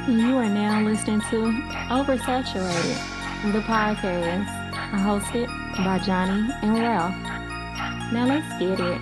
You are now listening to Oversaturated, the podcast, hosted by Johnnie and Ralph. Now let's get it.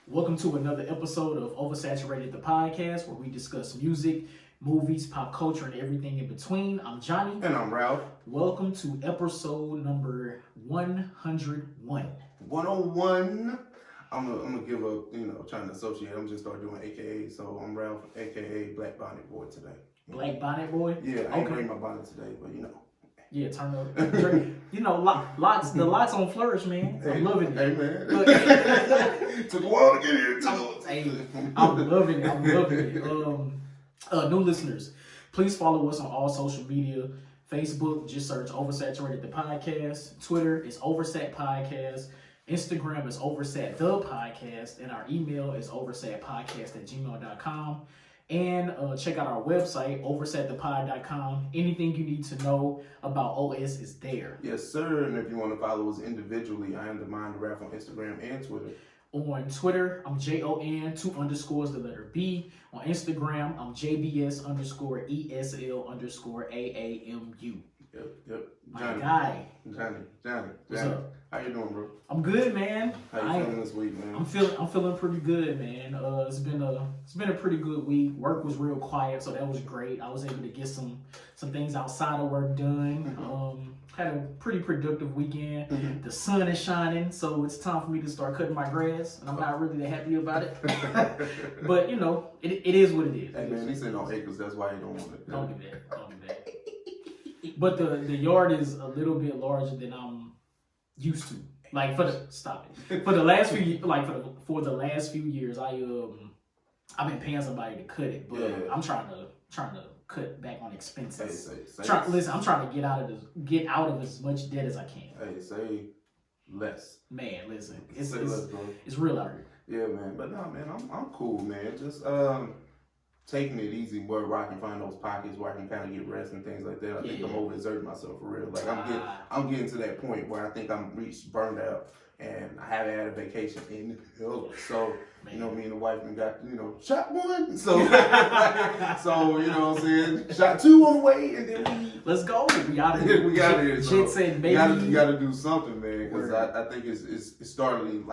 Welcome to another episode of Oversaturated, the podcast, where we discuss music, movies, pop culture, and everything in between. I'm Johnnie. And I'm Ralph. Welcome to episode number 101. 101. I'm gonna give a, trying to associate. I'm just start doing AKA. So I'm Ralph, AKA Black Bonnet Boy today. Black Bonnet Boy? Yeah, I ain't bring my bonnet today, but Yeah, turn up. The lots on Flourish, man. I'm loving it. Hey, man. Took a while to get here, too. Hey, I'm loving it. New listeners, please follow us on all social media. Facebook, just search Oversaturated the Podcast. Twitter is Oversat Podcast. Instagram is Oversat the Podcast. And our email is oversatpodcast@gmail.com. And check out our website, oversatthepod.com. Anything you need to know about OS is there. Yes, sir. And if you want to follow us individually, I am the Mind Rap on Instagram and Twitter. On Twitter, I'm JON, 2 underscores, the letter B. On Instagram, I'm JBS_ESL_AAMU. Yep. My guy. Johnnie. What's up? How you doing, bro? I'm good, man. How you feeling this week, man? I'm feeling pretty good, man. It's been a pretty good week. Work was real quiet, so that was great. I was able to get some things outside of work done. Had a pretty productive weekend. The sun is shining, so it's time for me to start cutting my grass, and I'm not really that happy about it. But it is what it is. Hey man, he's sitting on acres. That's why he don't want it. Don't do that. But the yard is a little bit larger than I'm used to. Like for the last few years, I've been paying somebody to cut it, but I'm trying to cut back on expenses. I'm trying to get out of as much debt as I can. Hey, say less. Man, listen, Less, bro. It's real out here. Yeah, man. But no, man, I'm cool, man. Just taking it easy where I can find those pockets where I can kind of get rest and things like that. I think I'm overexerting myself for real. Like I'm getting to that point where I think I'm reached burned out, and I haven't had a vacation in so. Me and the wife got, shot one. So, so you know what I'm saying? Shot two on the way, and then let's go. We got it. So said, baby. you gotta do something, man. Because I think it's starting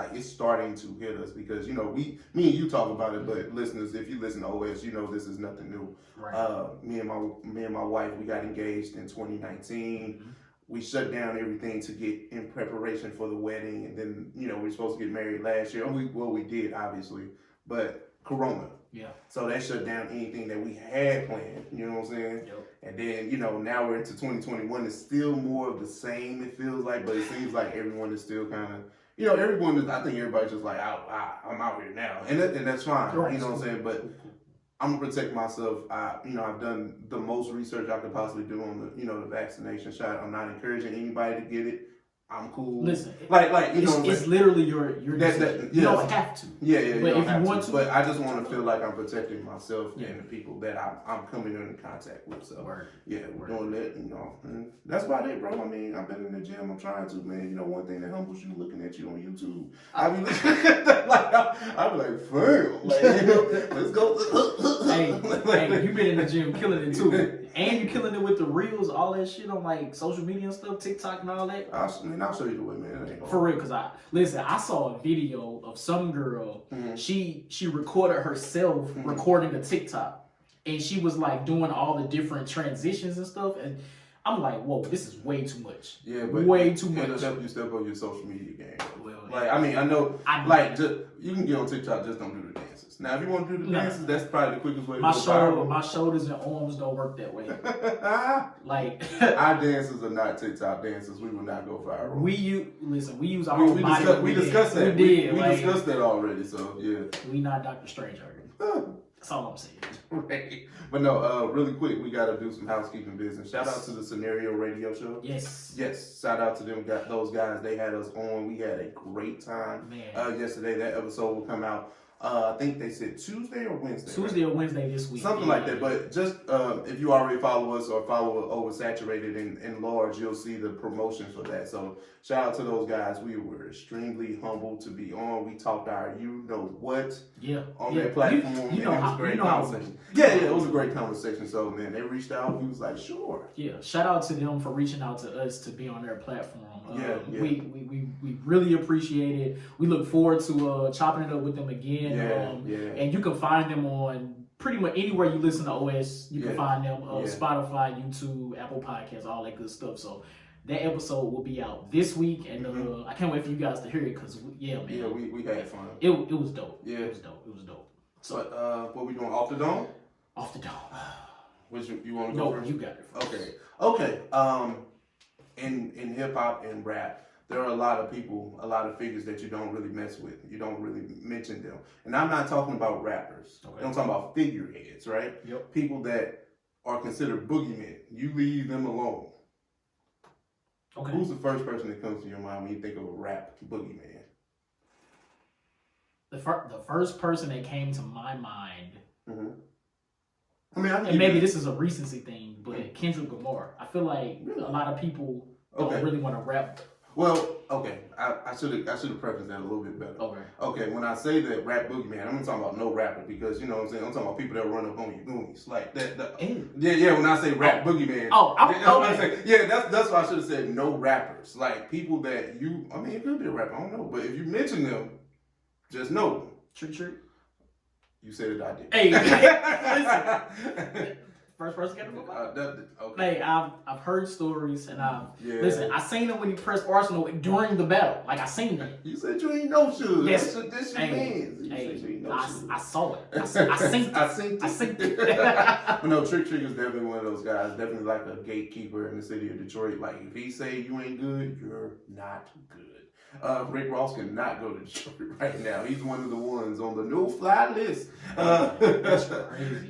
to hit us because, me and you talk about it, but listeners, if you listen to OS, this is nothing new. Right. Me and my wife, we got engaged in 2019. Mm-hmm. We shut down everything to get in preparation for the wedding, and then we were supposed to get married last year. We did obviously, but Corona. Yeah. So that shut down anything that we had planned. You know what I'm saying? Yep. And then now we're into 2021. It's still more of the same. It feels like, but it seems like everyone is still kind of. Everyone is. I think everybody's just like, I'm out here now, and that's fine. Right. You know what I'm saying? But I'm gonna protect myself. I've done the most research I could possibly do on the vaccination shot. I'm not encouraging anybody to get it. I'm cool. Listen, it's literally your decision. You don't have to. Yeah. But if you want to, but I just want to feel like I'm protecting myself and the people that I'm coming into contact with. So we're doing that. And that's about it, bro. I mean, I've been in the gym. I'm trying to, man. One thing that humbles you, looking at you on YouTube. I be looking at that I be like, fam, let's go. Hey, you been in the gym killing it too. And you killing it with the reels, all that shit on like social media and stuff, TikTok and all that. I'll show you the way, man. For real, cause I saw a video of some girl. Mm-hmm. She recorded herself recording a TikTok, and she was like doing all the different transitions and stuff. And I'm like, whoa, this is way too much. Yeah, but way too much. It'll help you step up your social media game. Well, I know, you can get on TikTok, just don't do the dances. Now, if you want to do the dances, that's probably the quickest way to go viral. My shoulders and arms don't work that way. Our dances are not TikTok dances. We will not go viral. We use our own body. We discussed that. We did. We discussed that already, so yeah. We not Dr. Strange already. That's all I'm saying. Right. But no, really quick, we got to do some housekeeping business. Shout out to the Scenario Radio Show. Yes. Yes. Shout out to them. Got those guys. They had us on. We had a great time. Man. Yesterday, that episode will come out. I think they said Tuesday or Wednesday. Tuesday or Wednesday this week. Something like that. But just if you already follow us or follow Oversaturated and Large, you'll see the promotion for that. So shout out to those guys. We were extremely humbled to be on. We talked our what on that platform. You know, it was a great conversation. It was a great conversation. So man, they reached out. We was like, sure. Yeah, shout out to them for reaching out to us to be on their platform. We really appreciate it. We look forward to chopping it up with them again. And you can find them on pretty much anywhere you listen to OS. You can find them Spotify, YouTube, Apple Podcasts, all that good stuff. So that episode will be out this week, and I can't wait for you guys to hear it because we had fun. It was dope. Yeah, it was dope. So what we doing off the dome? Off the dome. Which you want to go first? You got it first. Okay. In hip hop and rap, there are a lot of people, a lot of figures that you don't really mess with. You don't really mention them. And I'm not talking about rappers. Okay. I'm talking about figureheads, right? Yep. People that are considered boogeymen. You leave them alone. Okay. Who's the first person that comes to your mind when you think of a rap boogeyman? The first person that came to my mind. Mm-hmm. I mean, and maybe this is a recency thing, but Kendrick Lamar. I feel like a lot of people don't really want to rap. Well, okay, I should have prefaced that a little bit better. Okay, when I say that rap boogeyman, I'm not talking about no rapper because you know what I'm saying. I'm talking about people that run up on your goonies like that. When I say rap boogeyman, that's why I should have said no rappers. Like people that it could be a rapper, I don't know, but if you mention them, just know. True. You said it, I did. Hey, listen. First person got the book. Hey, I've heard stories and listen. I seen him when he pressed Arsenal during the battle. Like I seen him. You said you ain't no shoes. Yes. That's your man's. I saw it. I seen it. But no, Trick is definitely one of those guys. Definitely like a gatekeeper in the city of Detroit. Like if he say you ain't good, you're not good. Rick Ross cannot go to Detroit right now. He's one of the ones on the no-fly list. That's crazy.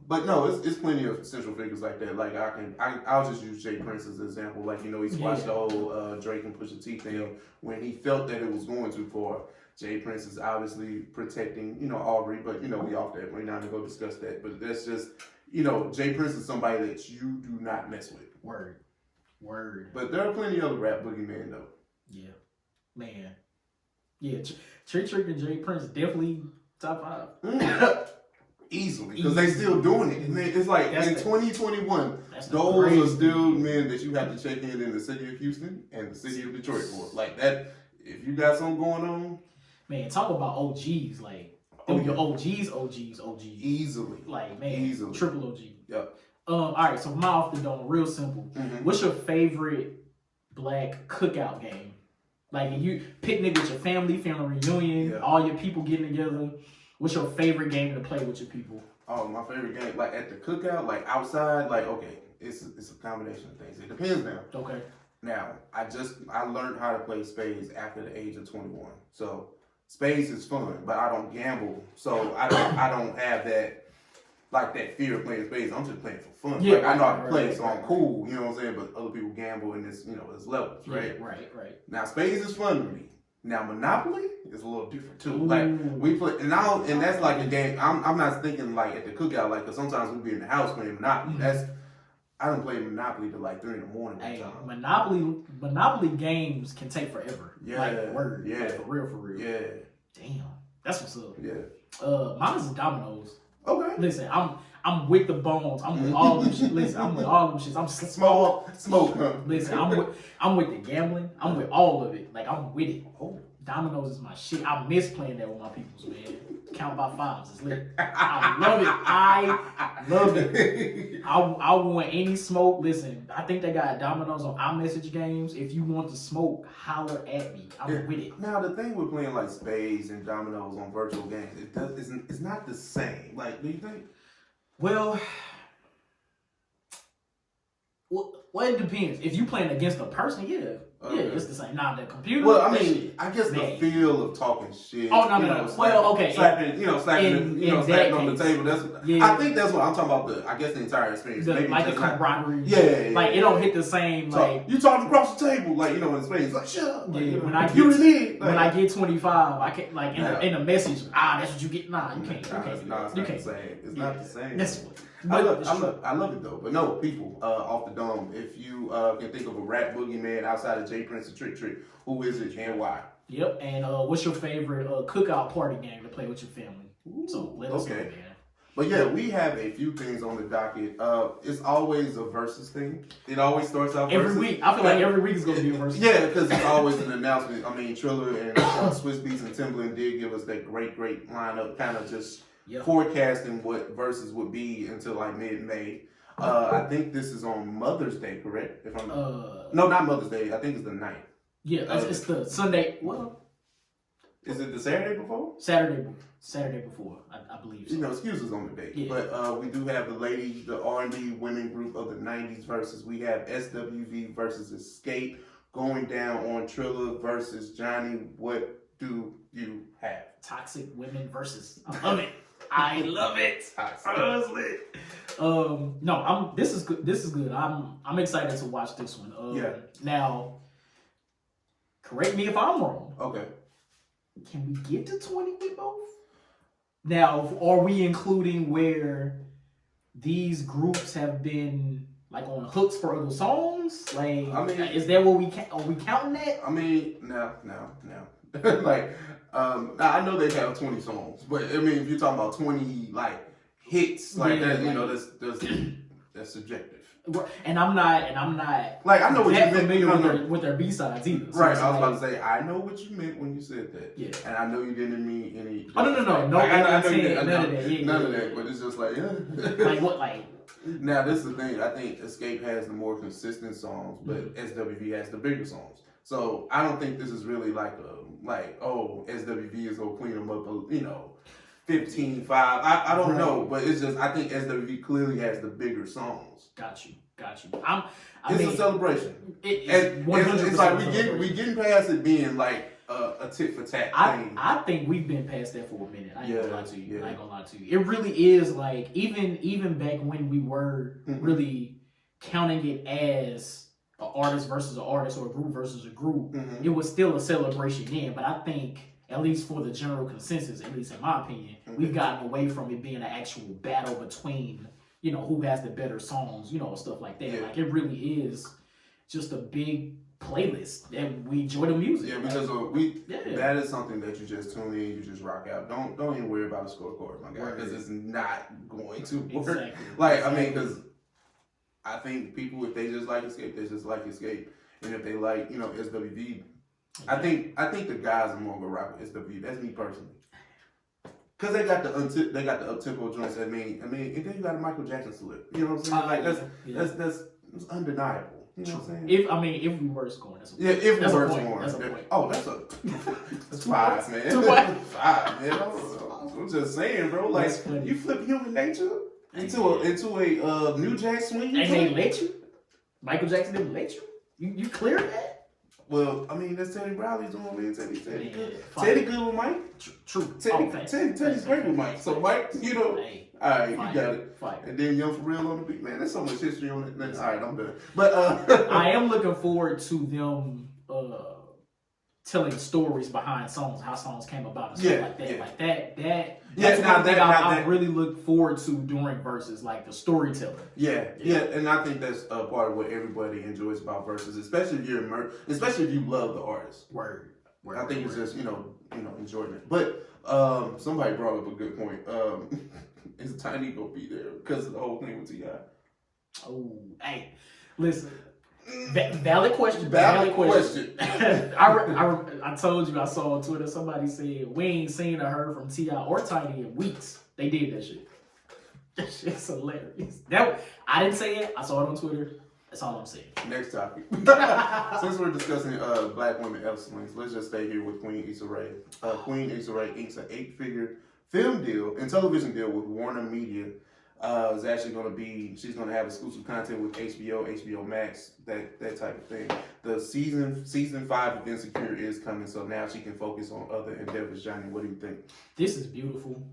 But no, it's plenty of central figures like that. Like I'll just use Jay Prince as an example. Like he squashed the whole Drake and Pusha T thing when he felt that it was going too far. Jay Prince is obviously protecting Aubrey, but we off that. We're not gonna go discuss that. But that's just Jay Prince is somebody that you do not mess with. Word. But there are plenty of rap boogeymen though. Yeah. Man. Yeah, Trick and Jay Prince definitely top 5. Easily, because they still doing it. Man, it's like in 2021, those are still men that you have to check in the city of Houston and the city of Detroit for. Like that, if you got something going on. Man, talk about OGs. Like, your OGs. Easily. Like, man, easily. Triple OG. Yep. All right, so from my off the dome, real simple. Mm-hmm. What's your favorite black cookout game? Like, you picnic with your family reunion, all your people getting together. What's your favorite game to play with your people? Oh, my favorite game, like at the cookout, like outside, like it's a combination of things. It depends now. Okay. Now, I learned how to play spades after the age of 21. So spades is fun, but I don't gamble. So I don't have that fear of playing spades. I'm just playing for fun. Yeah, like, I know how to play, so I'm cool. You know what I'm saying? But other people gamble in this, there's levels, right? Yeah, right. Now spades is fun to me. Now Monopoly is a little different too. Like we play, and that's like a game. I'm not thinking like at the cookout, like, cause sometimes we be in the house playing Monopoly. Mm-hmm. I don't play Monopoly till like 3 in the morning. Hey, Monopoly games can take forever. Yeah, like, word. Yeah, like, for real. Yeah, damn, that's what's up. Yeah. Mine is dominoes. Okay. Listen, I'm with the bones. I'm with all them shit. Listen, I'm with all them shits. I'm smoke. Listen, I'm with the gambling. I'm with all of it. Like, I'm with it. Oh, dominoes is my shit. I miss playing that with my peoples, man. Count by fives. It's lit. I love it. I want any smoke. Listen, I think they got dominoes on iMessage games. If you want to smoke, holler at me. I'm with it. Now, the thing with playing like spades and dominoes on virtual games, it's not the same. Like, do you think? Well, Well, it depends. If you playing against a person, yeah, it's the same. Now the computer. Well, I mean, I guess the feel of talking shit. Oh no. Well, okay. Slapping on the table. That's. I think that's what I'm talking about. I guess the entire experience. Maybe like the camaraderie. Yeah. Like it don't hit the same. So, like you talking across the table, like in Spain. It's like shut up. Like, when I get 25, I can't like in a message. That's what you get. Nah, you can't. It's not the same. It's not the same. That's I love it though. But no, people off the dome. If you can think of a rap boogeyman outside of J Prince and Trick, who is it and why? Yep. And what's your favorite cookout party game to play with your family? So let us know, man. But yeah, we have a few things on the docket. It's always a versus thing. It always starts out every week. I feel like every week is going to be a versus. Yeah, because it's always an announcement. I mean, Triller and Swiss Beats and Timbaland did give us that great lineup, kind of just forecasting what versus would be until like mid-May. I think this is on Mother's Day, correct? If I'm no, not Mother's Day. I think it's the 9th. Yeah, it's the Sunday. Well, is it the Saturday before? Saturday before, I believe so. Excuses on the date. Yeah. But we do have the ladies, the R&B women group of the 90s versus. We have SWV versus Xscape going down on Triller versus Johnnie. What do you have? Toxic women versus. I love it. I love it. Honestly. No, this is good. This is good. I'm excited to watch this one. Now, correct me if I'm wrong. Okay. Can we get to 20 with both? Now, are we including where these groups have been like on hooks for other songs? Like, I mean, is that what are we counting that? I mean, no. Like, I know they have 20 songs, but I mean, if you're talking about 20 like hits, like that, that's subjective. And I'm not like I know what you meant familiar with their B-sides either. So right, I was about to say I know what you meant when you said that. Yeah, and I know you didn't mean any. Oh no, like, I know you none of that. None of that, but it's just like like what like. Now this is the thing. I think Xscape has the more consistent songs, but SWV has the bigger songs. So I don't think this is really like SWV is gonna clean them up, 15-5. I don't know, but it's just I think SWV clearly has the bigger songs. Got you. It's a celebration. It's like we getting past it being like a tit for tat thing. I think we've been past that for a minute. I ain't gonna lie to you. I ain't gonna lie to you. It really is like even back when we were really counting it as an artist versus an artist or a group versus a group, it was still a celebration then. But I think, at least for the general consensus, at least in my opinion, we've gotten away from it being an actual battle between, who has the better songs, stuff like that. Yeah. Like, it really is just a big playlist and we enjoy the music. Yeah, because that is something that you just tune in, you just rock out. Don't even worry about a scorecard, my guy, because it's not going to work. Exactly. I mean, because I think people, if they just like Xscape, they just like Xscape, and if they like, SWV, I think the guys are more gonna rock with SWV. That's me personally. Cause they got the up tempo joints. I mean, and then you got a Michael Jackson slip. You know what I'm saying? That's undeniable. You know what I'm saying? If we were scoring, that's a point. Yeah, if we were scoring, that's a point. Oh, that's 5, man. 5, man. I'm just saying, bro. Like you flip human nature into a New Jack Swing. And they let you. Michael Jackson didn't let you. You cleared that. Well, I mean, that's Teddy Riley's doing, man. Teddy good. Teddy good with Mike. True. Teddy's great with Mike. So Mike, all right, you got it. Fire. And then Young for Real on the beat, man. There's so much history on it. All right, I'm done. But I am looking forward to them telling stories behind songs, how songs came about, and stuff like that. Yeah. That's one thing I really look forward to during verses, like the storytelling. Yeah, and I think that's part of what everybody enjoys about verses, especially if you're especially if you love the artist. Word. I think it's just enjoyment. But somebody brought up a good point. Is Tiny gonna be there because of the whole thing with T.I.? Oh, hey, listen. Valid question. I told you I saw on Twitter somebody said we ain't seen or heard from T.I. or Tiny in weeks. They did that shit. That shit's hilarious. I didn't say it. I saw it on Twitter. That's all I'm saying. Next topic. Since we're discussing black women excellence, let's just stay here with Queen Issa Rae. Queen Issa Rae inks an 8-figure film deal and television deal with Warner Media is actually going to be, she's going to have exclusive content with HBO Max, that type of thing. The season 5 of Insecure is coming, so now she can focus on other endeavors. Johnny, what do you think? This is beautiful.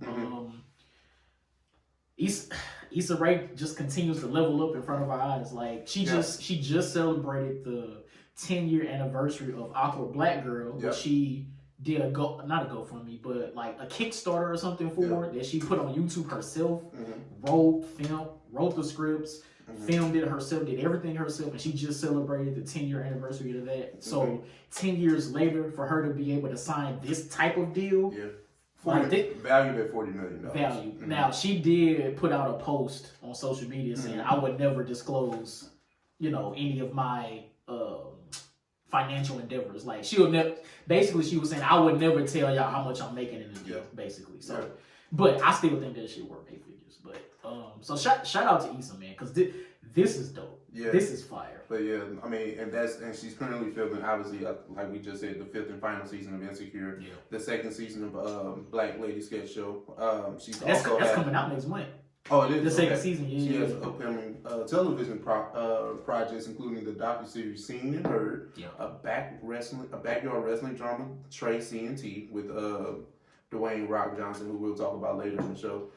Issa Rae just continues to level up in front of our eyes. Like she just celebrated the 10-year anniversary of Awkward Black Girl, which she did not a GoFundMe, but like a Kickstarter or something for that she put on YouTube herself. Wrote the scripts, filmed it herself, did everything herself, and she just celebrated the 10-year anniversary of that. So 10 years later, for her to be able to sign this type of deal. Valued at $40 million. Value. Now, she did put out a post on social media saying, I would never disclose, any of my financial endeavors. Like, she was saying, I would never tell y'all how much I'm making in a deal, basically. So, but I still think that shit worth 8 figures. But, so shout out to Issa, man, because this is dope. Yeah. This is fire. But yeah, I mean, and she's currently filming, obviously, like we just said, the 5th and final season of Insecure, the 2nd season of Black Lady Sketch Show. That's coming out next month. Oh, it is? The 2nd season, She has upcoming television projects, including the docuseries Seen and Heard, a backyard wrestling drama, Trey CNT, with Dwayne Rock Johnson, who we'll talk about later in the show.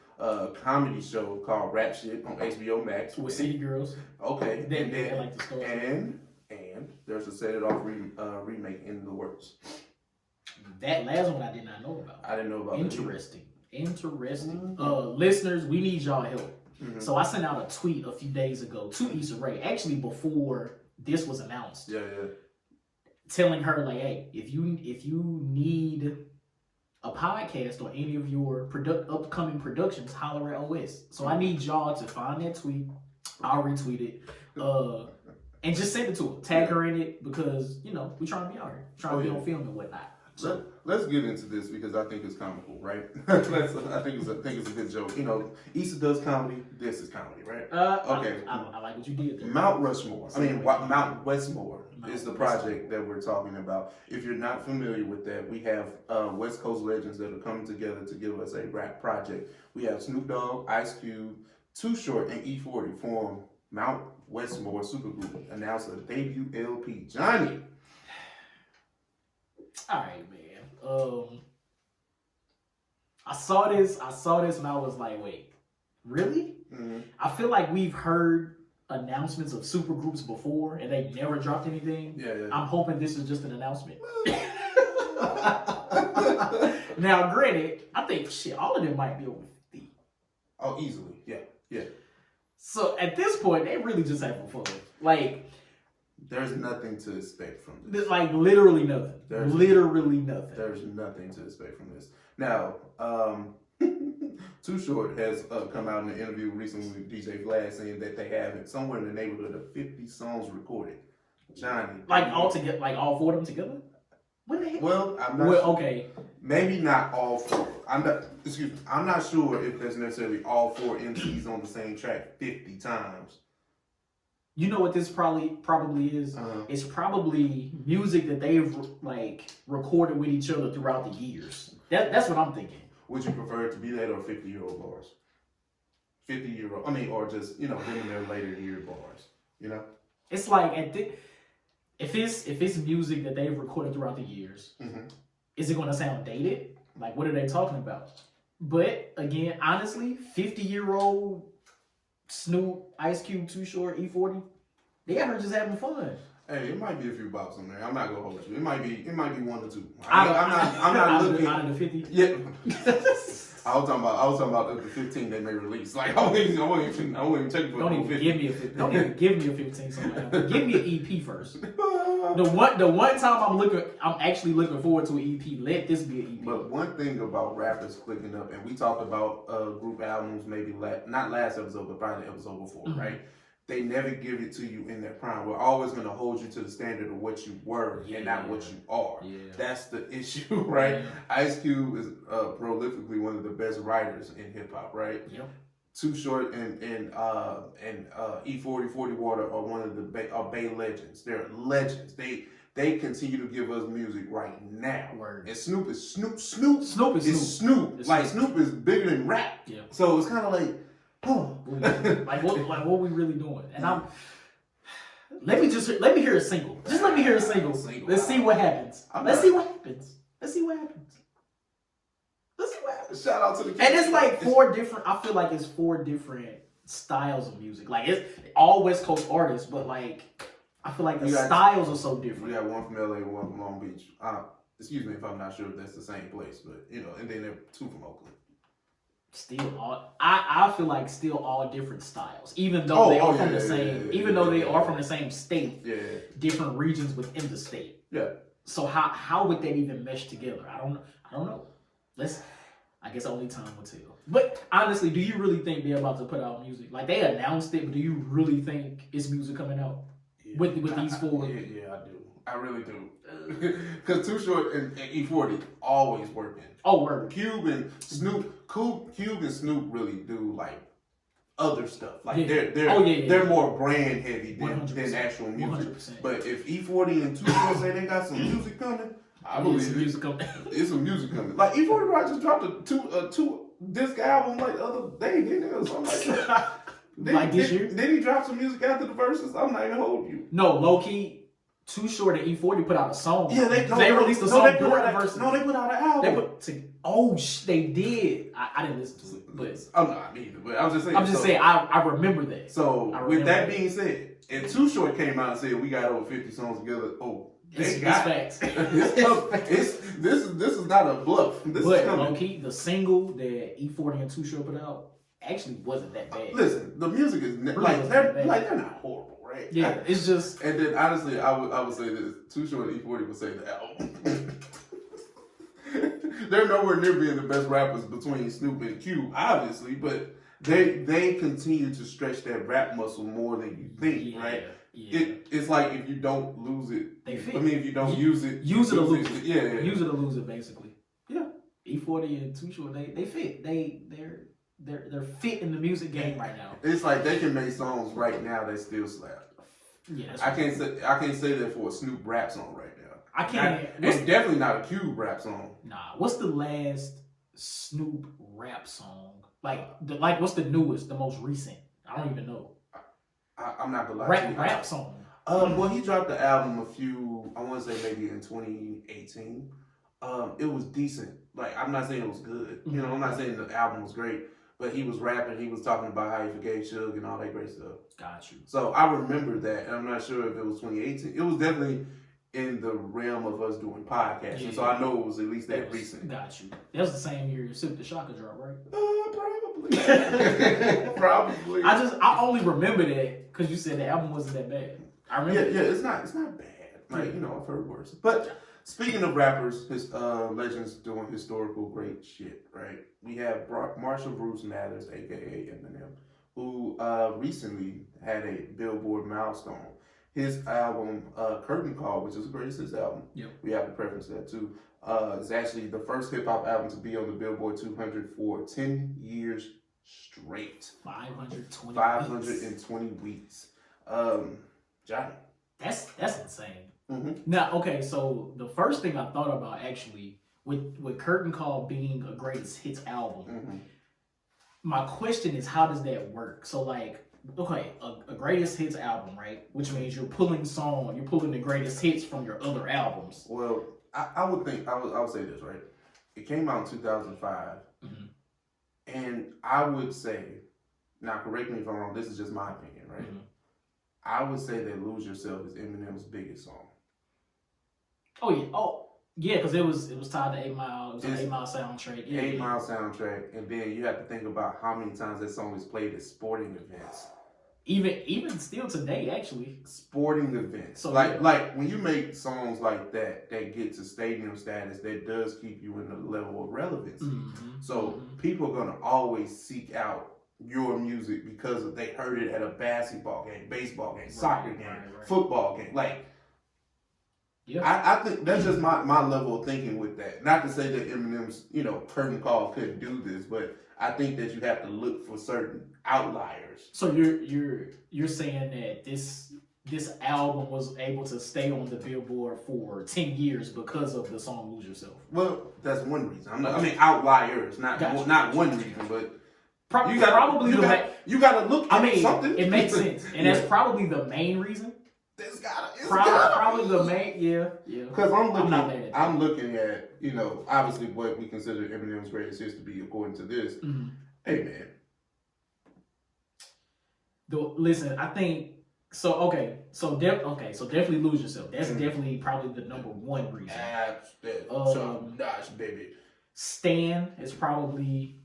Comedy show called Rap Shit on HBO Max with City Girls. Okay, they like the story. And there's a Set It Off remake in the works. That last one I did not know about. I didn't know about. Interesting. Listeners, we need y'all help. So I sent out a tweet a few days ago to Issa Rae, actually before this was announced. Telling her like, hey, if you need a podcast or any of your upcoming productions, holler at OS. So I need y'all to find that tweet. I'll retweet it. And just send it to her. Tag her in it because, we trying to be out here. Trying to be on film and whatnot. So let's get into this because I think it's comical, right? I think it's a good joke. Issa does comedy. This is comedy, right? Okay. I like what you did there. Mount Westmore is the project that we're talking about. If you're not familiar with that, we have West Coast legends that are coming together to give us a rap project. We have Snoop Dogg, Ice Cube, Too Short, and E40 form Mount Westmore supergroup. Announce a debut LP. Johnny. All right, man. I saw this and I was like, wait, really? I feel like we've heard announcements of supergroups before and they never dropped anything. I'm hoping this is just an announcement. Now, granted, I think all of them might be over 50. Oh, easily. Yeah. So at this point, they really just having fun. Like, there's nothing to expect from this. Like, literally nothing. There's nothing to expect from this. Now, Too Short has come out in an interview recently with DJ Vlad saying that they have somewhere in the neighborhood of 50 songs recorded. Johnny. Like all together, like all 4 of them together? When the heck? Well, I'm not sure. Okay. Maybe not all 4. I'm not sure if there's necessarily all 4 MCs on the same track 50 times. You know what this probably is? It's probably music that they've recorded with each other throughout the years. That's what I'm thinking. Would you prefer it to be that or 50-year-old bars? 50-year-old, or just, them in their later year bars, It's like, if it's music that they've recorded throughout the years, is it going to sound dated? Like, what are they talking about? But, again, honestly, 50-year-old Snoop, Ice Cube, Too Short, E40, they out here just having fun. Hey, it might be a few bops on there. I'm not gonna hold you. It might be 1 or 2. I'm not looking out of the 50. Yeah. I was talking about the 15 they may release. Like I won't even take. Don't even give me a 15. Don't even give me a 15 song. Give me an EP first. The one time I'm actually looking forward to an EP. Let this be an EP. But one thing about rappers clicking up, and we talked about group albums maybe not last episode, but probably the episode before, right? They never give it to you in their prime. We're always going to hold you to the standard of what you were and not what you are. Yeah. That's the issue, right? Yeah. Ice Cube is prolifically one of the best writers in hip hop, right? Yep. Too Short and E40, 40 Water are one of the Bay legends. They're legends. They continue to give us music right now. Word. And Snoop is Snoop. Snoop is Snoop. Like Snoop is bigger than rap. Yeah. So it's kind of like, Like what we really doing? And let me hear a single. Just let me hear a single. Let's see what happens. Let's see what happens. Shout out to the kids. And it's like I feel like it's 4 different styles of music. Like it's all West Coast artists, but like I feel like the styles are so different. We got one from LA, one from Long Beach. Excuse me if I'm not sure if that's the same place, but and then there are 2 from Oakland. Still I feel like still all different styles. Even though they are from the same they are from the same state. Yeah. Different regions within the state. Yeah. So how would that even mesh together? I don't know. I guess only time will tell. But honestly, do you really think they're about to put out music? Like they announced it, but do you really think it's music coming out with these 4? Yeah, I do. I really do. Because Too Short and E40 always working. Oh, word. Cube and Snoop really do like other stuff. Like they're more brand heavy than actual music. 100%. But if E40 and Too Short say they got some music coming, I believe it's some music coming. Like E40 Rock just dropped a 2 disc album like the other day, didn't it? Or something like that. This year? Did he drop some music after the verses? I'm not even holding you. No, low key. Too Short and E40 put out a song. Yeah, they released a song. They put out an album. They did. I didn't listen to it, but I'm not either. But I'm just saying. I remember that. So with that being said, and Too Short came out and said we got over 50 songs together. Oh, it's facts. This is not a bluff. But low key, the single that E40 and Too Short put out actually wasn't that bad. Listen, the music is they're not horrible. Right? Yeah, it's just. And then honestly, I would say this: Too Short and E40 would say the album. They're nowhere near being the best rappers between Snoop and Cube, obviously, but they continue to stretch that rap muscle more than you think, right? Yeah. It's like if you don't lose it, they fit. I mean, if you don't use it or lose it. Yeah. Use it or lose it, basically. Yeah. E40 and Too Short, they fit. They're fit in the music game right now. It's like they can make songs right now that still slap. Yeah, I can't say that for a Snoop rap song right now. I can't. It's definitely not a Cube rap song. Nah. What's the last Snoop rap song? What's the newest, the most recent? I don't even know. I'm not gonna lie to you. Rap song. Well, he dropped the album I want to say maybe in 2018. It was decent. Like, I'm not saying it was good. You know, I'm not saying the album was great. But he was rapping. He was talking about how he forgave Suge and all that great stuff. Got you. So I remember that. And I'm not sure if it was 2018. It was definitely in the realm of us doing podcasting. Yeah. So I know it was at least that recent. Got you. That was the same year Silk the Shocker dropped, right? Probably. Probably. I only remember that because you said the album wasn't that bad. I remember. Yeah, it's not bad. Like, I've heard worse. But speaking of rappers, legends doing historical great shit, right? We have Marshall Bruce Mathers, aka Eminem, who recently had a Billboard milestone. His album, Curtain Call, which is the greatest hits album, we have to preference that too, is actually the first hip hop album to be on the Billboard 200 for 10 years straight. 520 weeks. Johnnie. That's insane. Mm-hmm. Now, okay, so the first thing I thought about actually with Curtain Call being a greatest hits album, my question is, how does that work? So like, okay, a greatest hits album, right? Which means you're pulling the greatest hits from your other albums. Well, I would say this, right? It came out in 2005, and I would say, now correct me if I'm wrong, this is just my opinion, right? I would say that Lose Yourself is Eminem's biggest song. Oh yeah, because it was tied to 8 Mile. It was an 8 Mile soundtrack. Yeah, 8 Mile soundtrack, and then you have to think about how many times that song is played at sporting events. Even still today, actually. Sporting events. So like when you make songs like that get to stadium status, that does keep you in the level of relevancy. So people are gonna always seek out your music because they heard it at a basketball game, baseball game, soccer game, football game. Like, I think that's just my level of thinking with that. Not to say that Eminem's, Curtain Call couldn't do this, but I think that you have to look for certain outliers. So you're saying that this album was able to stay on the Billboard for 10 years because of the song Lose Yourself? Well, that's one reason. Outliers, not one reason, but Probably you gotta look at something. It makes sense, and that's probably the main reason. Probably the main, yeah. Because I'm looking at, you know, obviously what we consider Eminem's greatest hits to be according to this. Mm-hmm. Hey man, listen, I think so. Okay, so definitely Lose Yourself. That's definitely probably the number one reason. Nice, baby. Stan is probably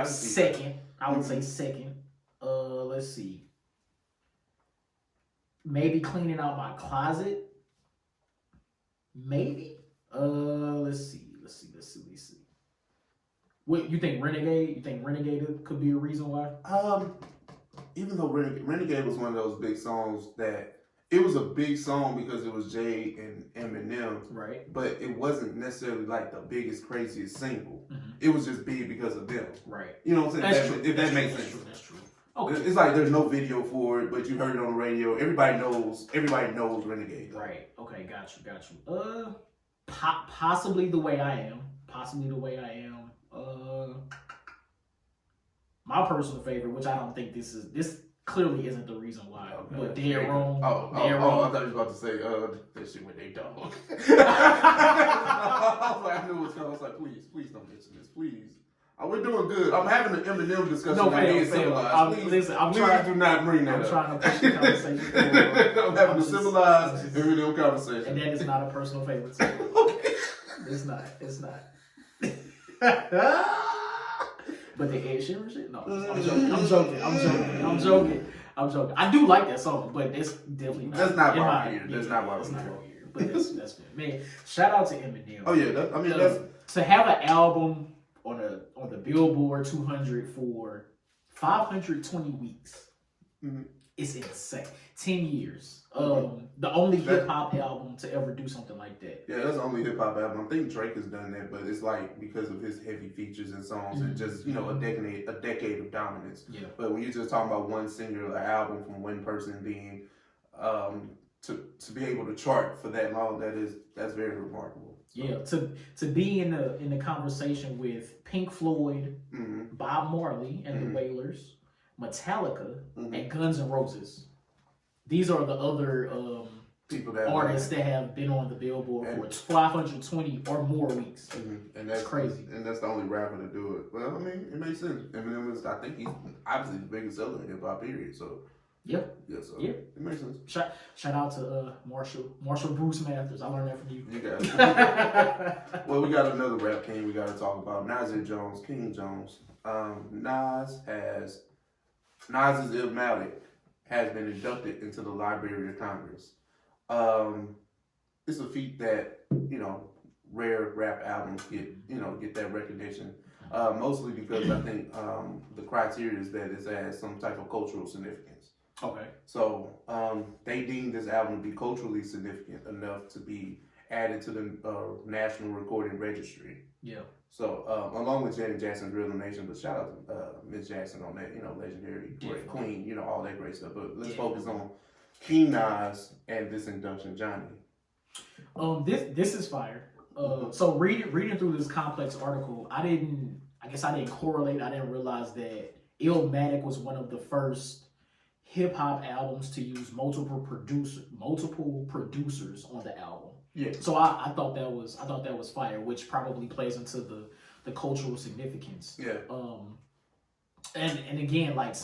second. I would say second. Let's see. Maybe Cleaning Out My Closet. Maybe. Let's see. What you think, Renegade? You think Renegade could be a reason why? Even though Renegade was one of those big songs that it was a big song because it was Jay and Eminem, right? But it wasn't necessarily like the biggest, craziest single. Mm-hmm. It was just big because of them, right? You know what I'm saying? That's true. If that makes sense. That's true. Okay. It's like there's no video for it, but you heard it on the radio. Everybody knows Renegade. Right. Okay. Got you. Possibly The Way I Am. My personal favorite, which I don't think this clearly isn't the reason why, but Dead Wrong. Oh, I thought you were about to say that shit with they dog. I knew it was coming. I was like, please don't mention this, please. We're doing good. I'm having an Eminem discussion. No, I'm trying to not bring that up. I'm trying to push the conversation. I'm having a civilized Eminem conversation. And that is not a personal favorite song. Okay. It's not. But the Ed Sheeran shit? No, I'm joking. I do like that song, but it's definitely not. That's not why we're here. That's not why we're here. But that's fair. Man, shout out to Eminem. Oh yeah, that's to have an album on the Billboard 200 for 520 weeks. Mm-hmm. It's insane. 10 years. The only hip hop album to ever do something like that. Yeah, that's the only hip hop album. I think Drake has done that, but it's like because of his heavy features and songs and just, you know, a decade of dominance. Yeah. But when you're just talking about one singular album from one person being to be able to chart for that long, that's very remarkable. Yeah, to be in the conversation with Pink Floyd, mm-hmm. Bob Marley and mm-hmm. the Wailers, Metallica, mm-hmm. and Guns N' Roses. These are the other artists that have been on the Billboard for 520 or more weeks. Mm-hmm. And that's crazy. And that's the only rapper to do it. Well, I mean, it makes sense. Eminem I think he's obviously the biggest seller in hip hop period. So Yep. Yeah, so yeah, it makes sense. Shout out to Marshall Bruce Mathers. I learned that from you. You got it. Well, we got another rap king we got to talk about. Nasir Jones, King Jones. Nas's Illmatic has been inducted into the Library of Congress. It's a feat that, you know, rare rap albums get that recognition. Mostly because I think the criteria is that it has some type of cultural significance. Okay. So they deemed this album to be culturally significant enough to be added to the National Recording Registry. Yeah. So along with Janet Jackson's Real Nation, but shout out to Miss Jackson on that, you know, legendary, great queen, you know, all that great stuff. But let's focus on King Nas and this induction, Johnnie. This is fire. So reading through this complex article, I didn't correlate. I didn't realize that Illmatic was one of the first hip hop albums to use multiple producers on the album. Yeah. So I thought that was fire, which probably plays into the cultural significance. Yeah. And again, like I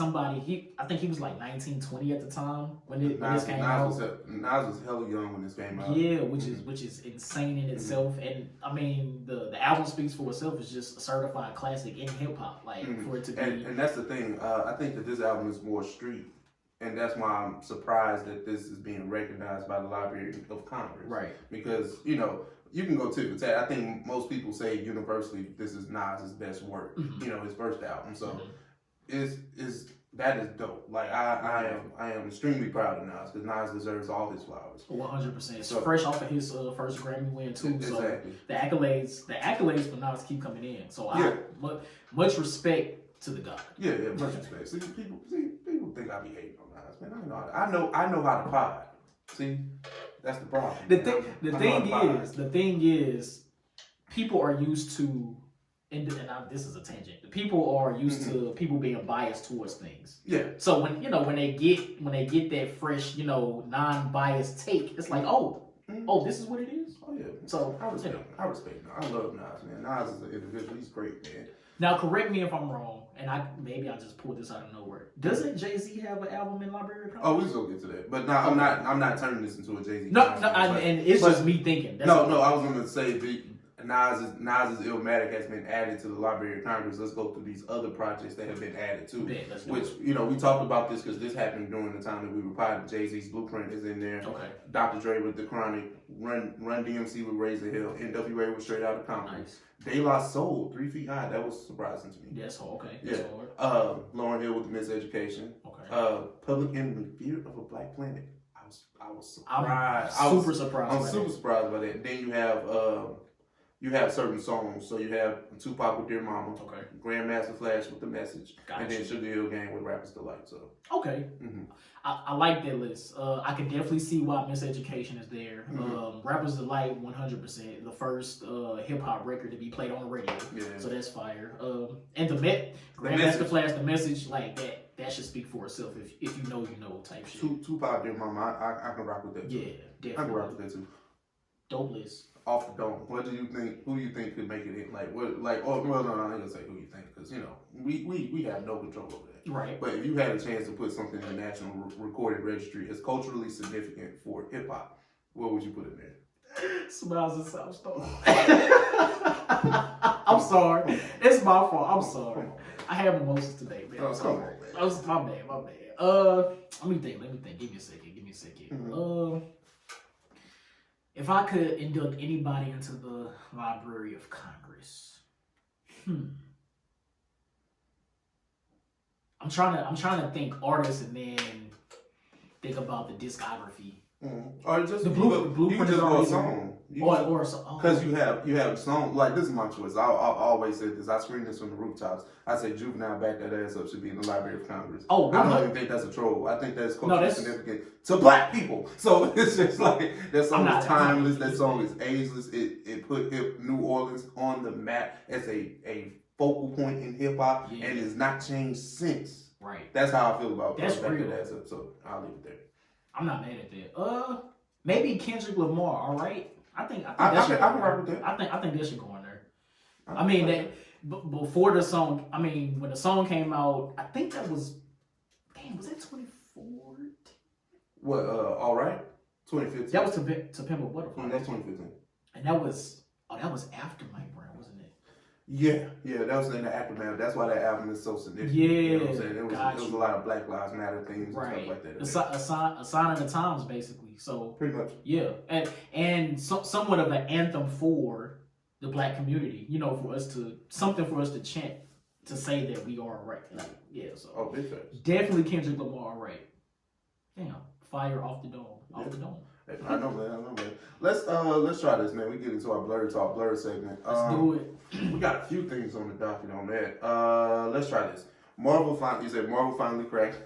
think he was like 19, 20 at the time when this came out. Nas was hella young when this came out. Yeah, which is insane in itself. And I mean, the album speaks for itself. It's just a certified classic in hip hop. Like for it to be. And that's the thing. I think that this album is more street. And that's why I'm surprised that this is being recognized by the Library of Congress. Right. Because, you know, you can go tit for tat. I think most people say universally this is Nas's best work. Mm-hmm. You know, his first album. So that is dope. Like I am extremely proud of Nas because Nas deserves all his flowers. 100%. So fresh off of his first Grammy win too. Exactly. So the accolades for Nas keep coming in. So much respect to the God. Yeah, much respect. See, people think I be hating on Nas, man. I know how to pod. See, that's the problem. The thing is, people are used to this is a tangent. The people are used to people being biased towards things. Yeah. So when they get that fresh, non-biased take, it's like, this is what it is. Oh yeah. So I respect him. I love Nas, man. Nas is an individual. He's great, man. Now, correct me if I'm wrong, and maybe I just pulled this out of nowhere. Doesn't Jay-Z have an album in Library of Congress? Oh, we still get to that, but no, I'm not turning this into a Jay-Z. And it's just me thinking. I was gonna say Nas's Illmatic has been added to the Library of Congress. Let's go through these other projects that have been added too. Which we talked about this because this happened during the time that we were potting. Jay-Z's Blueprint is in there. Okay. Dr. Dre with The Chronic, Run DMC with Raise the Hill, NWA with Straight Outta Compton. Nice. De La Soul, 3 Feet High. That was surprising to me. That's okay. Yeah. That's Lauryn Hill with The Miseducation. Okay. Public Enemy, Fear of a Black Planet. I was surprised. I'm super surprised. I'm super surprised by that. Then you have certain songs. So you have Tupac with Dear Mama. Okay. Grandmaster Flash with The Message. Gotcha. And then Sugar Hill Gang with Rapper's Delight. So. Okay. Mm-hmm. I like that list. I can definitely see why Miseducation is there. Mm-hmm. Rapper's Delight, 100%. The first hip hop record to be played on the radio. Yeah. So that's fire. And Grandmaster Flash, The Message, like that should speak for itself if you know type shit. Tupac Dear Mama, I can rock with that too. Yeah, definitely. I can rock with that too. Dope list. Off the dome. What do you think? Who do you think could make it in? Like what? Like no, I ain't gonna say who you think because we have no control over that. Right. But if you had a chance to put something in the National Recorded Registry as culturally significant for hip hop, what would you put in there? Smiles and South Star. I'm sorry. It's my fault. I'm sorry. I have emotions today, man. Oh, come on, man. My bad. Let me think. Give me a second. Mm-hmm. If I could induct anybody into the Library of Congress, I'm trying to think artists and then think about the discography. Mm-hmm. Or just the blueprint is is a already song. Or a song. Because you have a song like this is my choice. I always said this. I scream this from the rooftops. I say Juvenile Back That Ass Up should be in the Library of Congress. Oh, I don't even think that's a troll. I think that's culturally significant to black people. So it's just like that song is timeless. That song is ageless. It put New Orleans on the map as a focal point in hip hop and has not changed since. Right. That's how I feel about That's Back real. That Ass Up. So I'll leave it there. I'm not mad at that. Maybe Kendrick Lamar. All right. I think I can rock with that. I think that should go in there. Before the song. I mean, when the song came out, I think that was. Damn, was that 2014? What? All right. 2015. That was to Pimp a Butterfly. That's 2015. And that was after Mike Brown, wasn't it? Yeah, that was in the aftermath. That's why that album is so significant. Yeah, you know what I'm saying? It was a lot of Black Lives Matter things and stuff like that. A sign of the times, basically. So pretty much. Yeah, and somewhat of an anthem for the black community. For us to chant to say that we are right. So big facts. Definitely Kendrick Lamar, right? Damn, fire off the dome, the dome. Hey, I know, man. Let's try this, man. We get into our blur segment. Let's do it. We got a few things on the docket on that. Let's try this. Marvel finally cracked.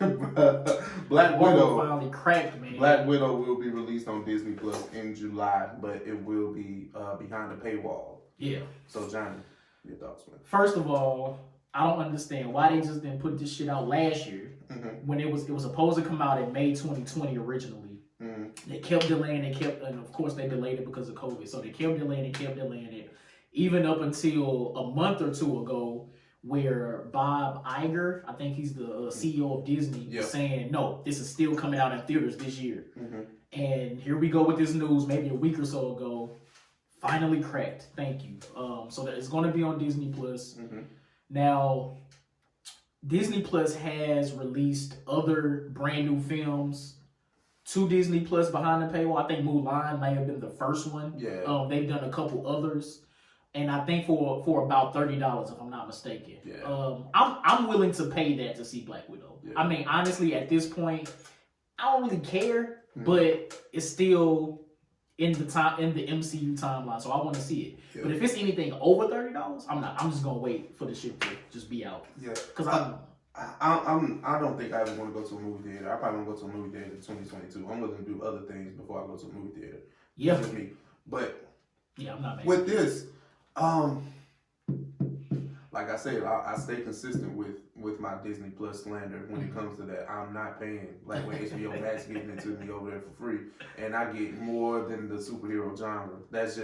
Black Widow finally cracked, man. Black Widow will be released on Disney Plus in July, but it will be behind a paywall. Yeah. So Johnny, your thoughts, man? First of all, I don't understand why they just didn't put this shit out last year when it was supposed to come out in May 2020 originally. They kept delaying, and of course they delayed it because of COVID. So they kept delaying it, even up until a month or two ago, where Bob Iger, I think he's the CEO of Disney, was saying, no, this is still coming out in theaters this year. And here we go with this news, maybe a week or so ago, finally cracked. Thank you. So that it's going to be on Disney Plus. Now, Disney Plus has released other brand new films to Disney Plus behind the paywall. I think Mulan may have been the first one. Yeah. They've done a couple others. And I think for about $30, if I'm not mistaken. Yeah. I'm willing to pay that to see Black Widow. Yeah. I mean, honestly, at this point, I don't really care, but it's still in the MCU timeline, so I want to see it. Yeah. But if it's anything over $30, I'm just gonna wait for the shit to just be out. Yeah. Because I don't think I ever want to go to a movie theater. I probably want to go to a movie theater in 2022. I'm willing to do other things before I go to a movie theater. Yeah. That's just me. But yeah, I'm not mad. With this, like I said, I stay consistent with my Disney Plus slander when it comes to that. I'm not paying like when HBO Max giving it to me over there for free, and I get more than the superhero genre. It's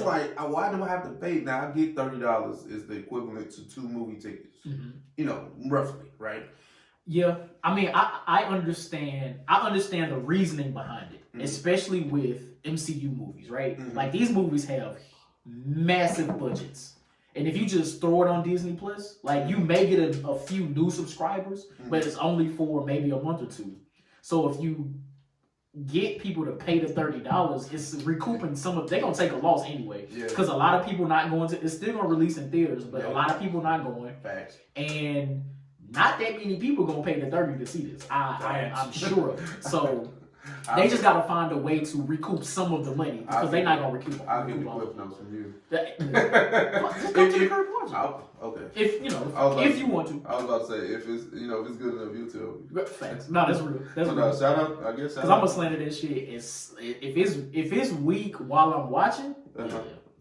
like why do I have to pay? Now I get $30 is the equivalent to 2 movie tickets, roughly, right? Yeah, I mean, I understand. I understand the reasoning behind it, especially with MCU movies, right? Like these movies have massive budgets. And if you just throw it on Disney Plus, like you may get a few new subscribers, but it's only for maybe a month or two. So if you get people to pay the $30, it's recouping some of. They're gonna take a loss anyway, because a lot of people not going to. It's still gonna release in theaters, but a lot of people not going. Facts. And not that many people gonna pay the $30 to see this. I'm sure. So. They just gotta find a way to recoup some of the money because they're not gonna recoup. I'll get the clip notes from you. Just go to the current watch. Okay. If you want to. I was about to say if it's it's good enough, you tell me. Facts. No, that's real. That's real. No, shout out. I guess because I'm gonna slander that shit. If it's weak while I'm watching.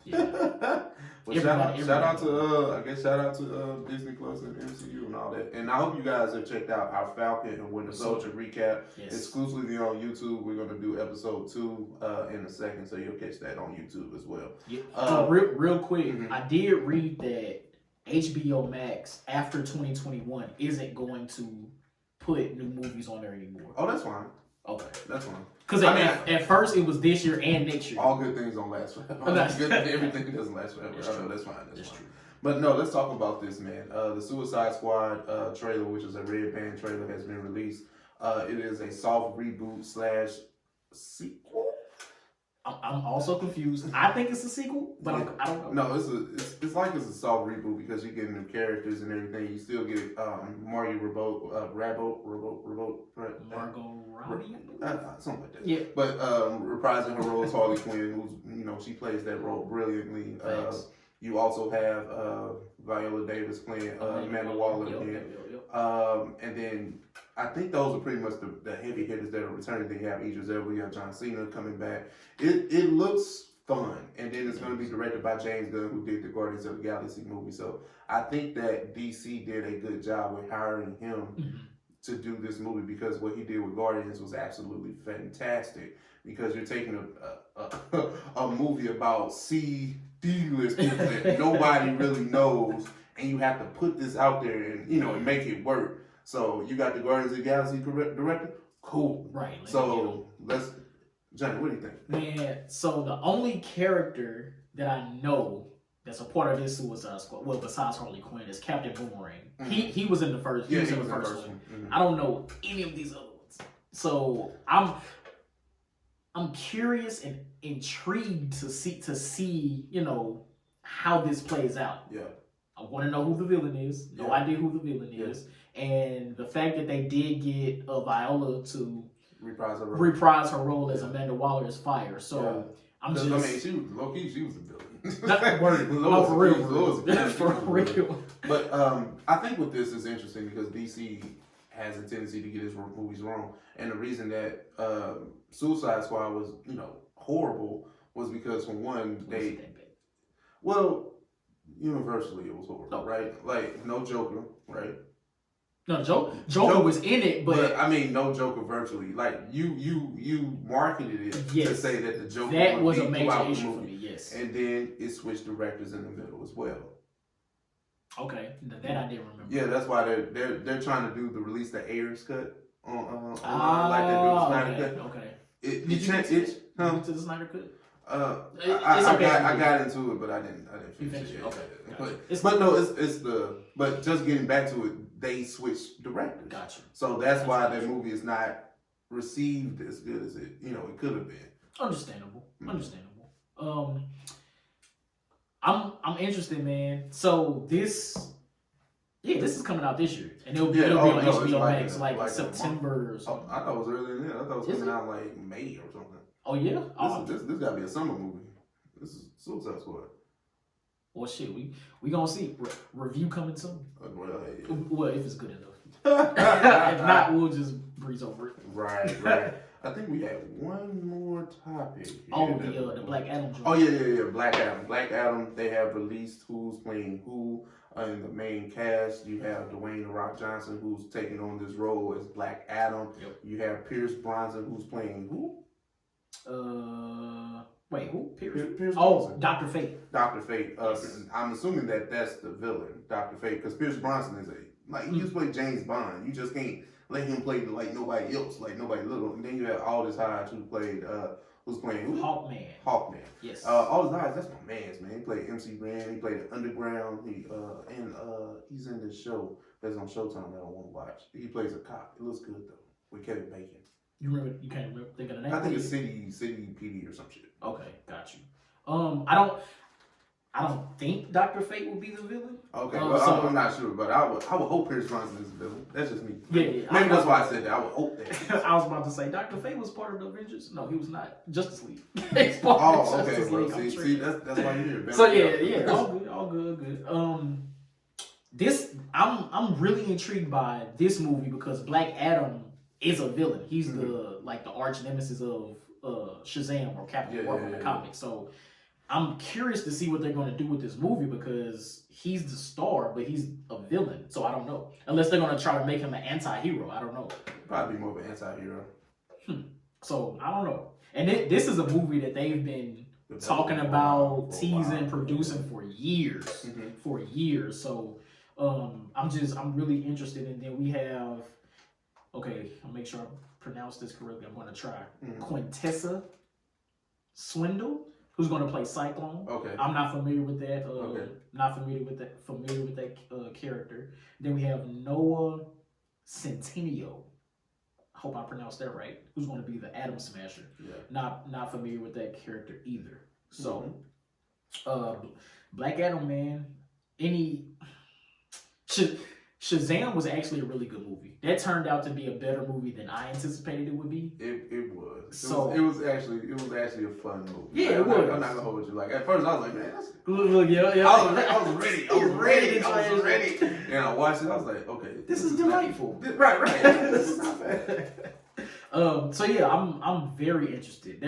Yeah. Well, shout out to Disney Plus and MCU and all that. And I hope you guys have checked out our Falcon and Winter Soldier recap exclusively on YouTube. We're gonna do episode 2 in a second, so you'll catch that on YouTube as well. Yeah. Real quick, I did read that HBO Max after 2021 isn't going to put new movies on there anymore. Oh, that's fine. Okay, that's fine. Because at first it was this year and next year. All good things don't last forever. Everything doesn't last forever. That's true. That's fine. That's true. But no, let's talk about this, man. The Suicide Squad trailer, which is a Red Band trailer, has been released. It is a soft reboot / sequel. I'm also confused. I think it's a sequel, but I don't know. No, it's like it's a soft reboot because you get new characters and everything. You still get Margot Margot Robbie, something like that. Yeah, but reprising her role as Harley Quinn, who's she plays that role brilliantly. You also have Viola Davis playing Amanda Waller again. And then I think those are pretty much the heavy hitters that are returning. They have Idris Elba, you have John Cena coming back. It looks fun, and then it's going to be directed by James Gunn, who did the Guardians of the Galaxy movie. So I think that DC did a good job with hiring him to do this movie, because what he did with Guardians was absolutely fantastic. Because you're taking a movie about D-list people that nobody really knows, and you have to put this out there and and make it work. So you got the Guardians of the Galaxy director, cool, right? So Johnny, what do you think? Man, so the only character that I know that's a part of this Suicide Squad, well, besides Harley Quinn, is Captain Boomerang. He was in the first. He was in the first one. I don't know any of these other ones, so I'm curious and intrigued to see how this plays out. Yeah. I want to know who the villain is. No idea who the villain is. And the fact that they did get Viola to reprise her role as Amanda Waller is fire. So I'm just. I mean, she was low-key. She was the villain. Not word. No, for real. For real. But I think with this is interesting because DC has a tendency to get his movies wrong, and the reason that Suicide Squad was horrible was because for one universally it was horrible, right? Like no Joker, right? No, Joker was in it, but I mean, no Joker virtually. Like you marketed it to say that the Joker that was a major issue for me. Yes, and then it switched directors in the middle as well. Okay, that I didn't remember. Yeah, that's why they're trying to release the Ayers cut on like they do the Snyder cut. Okay. Did you get to the Snyder cut? I got into it, but I didn't finish it. Okay. But just getting back to it, they switched directors. Gotcha. So that's why that movie is not received as good as it could have been. Understandable. I'm interested, man. So this is coming out this year, and it'll be on HBO Max like September or something. I thought it was earlier than that. I thought it was coming out like May or something. Oh yeah. This gotta be a summer movie. This is Suicide Squad. Well, shit, we gonna see. Review coming soon. Well, if it's good enough. If not, we'll just breeze over it. Right. I think we had one more topic. Oh, the Black Adam joint. Oh, yeah. Black Adam. Black Adam, they have released who's playing who in the main cast. You have Dwayne "The Rock" Johnson, who's taking on this role as Black Adam. Yep. You have Pierce Bronson, who's playing who? Wait, who? Pierce Oh, Bronson. Dr. Fate. Dr. Fate. Yes. I'm assuming that's the villain, Dr. Fate, because Pierce Bronson is he used to play James Bond. You just can't let him play like nobody else, like nobody little. And then you have Aldous Hodge, who's playing who? Hawkman. Yes. Aldous Hodge, that's my man's man. He played MC Ren. He played the Underground. He's in this show that's on Showtime that I want to watch. He plays a cop. It looks good though with Kevin Bacon. You can't remember think of the name? I think it's City PD or some shit. Okay, got you. I don't think Dr. Fate will be the villain. Okay, I'm not sure, but I would hope Pierce Bronson is the villain. That's just me. Yeah. Maybe that's why I said that. I would hope that. I was about to say Dr. Fate was part of the Avengers. No, he was not. Justice League. Okay. Well, see, that's why you're here. So yeah, all good. I'm really intrigued by this movie because Black Adam is a villain. He's the arch nemesis of Shazam or Captain Marvel in the comics. So I'm curious to see what they're going to do with this movie because he's the star, but he's a villain. So I don't know. Unless they're going to try to make him an anti-hero. I don't know. Probably more of an anti-hero. So I don't know. And this is a movie that they've been talking about, teasing, producing for years. For years. So I'm really interested. And then we have, okay, I'll make sure I pronounce this correctly. I'm going to try. Quintessa Swindle, who's going to play Cyclone. Okay. I'm not familiar with that. Not familiar with that character. Then we have Noah Centineo. I hope I pronounced that right. Who's going to be the Atom Smasher? Yeah. Not familiar with that character either. So, Black Adam, man. Shazam was actually a really good movie. That turned out to be a better movie than I anticipated it would be. It was. It was actually a fun movie. Yeah, it was. I'm not gonna hold you. Like at first, I was like, man, that's look, yeah. I was ready. And I watched it. I was like, okay, this is delightful. Right. This is not bad. So yeah, I'm very interested.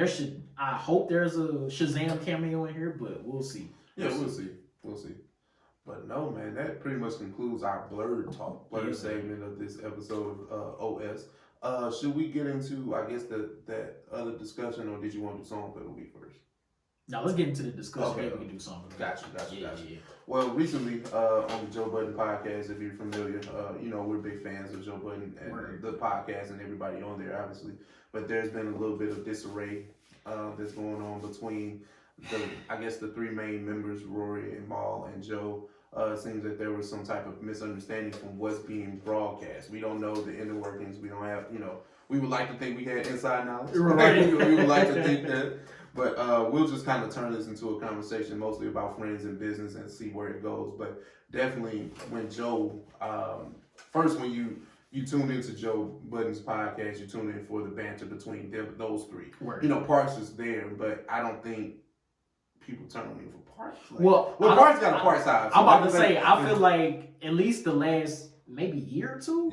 I hope there's a Shazam cameo in here, but we'll see. Yeah, we'll see. But no, man, that pretty much concludes our blurred segment of this episode of OS. Should we get into, I guess, that other discussion, or did you want to do song of the week first? Now let's get into the discussion. Okay. Maybe we can do something. Gotcha. Yeah. Well, recently on the Joe Budden podcast, if you're familiar, we're big fans of Joe Budden and the podcast and everybody on there, obviously. But there's been a little bit of disarray that's going on between the three main members, Rory and Maul and Joe. It seems that there was some type of misunderstanding from what's being broadcast. We don't know the inner workings. We don't have, we would like to think we had inside knowledge. Right. we would like to think that. But we'll just kind of turn this into a conversation mostly about friends and business and see where it goes. But definitely when Joe, first when you tune into Joe Budden's podcast, you tune in for the banter between those three. Right. Parks is there, but I don't think people turn on him for Parks. Parks got a Parks side. I'm about to say, I feel like at least the last maybe year or two,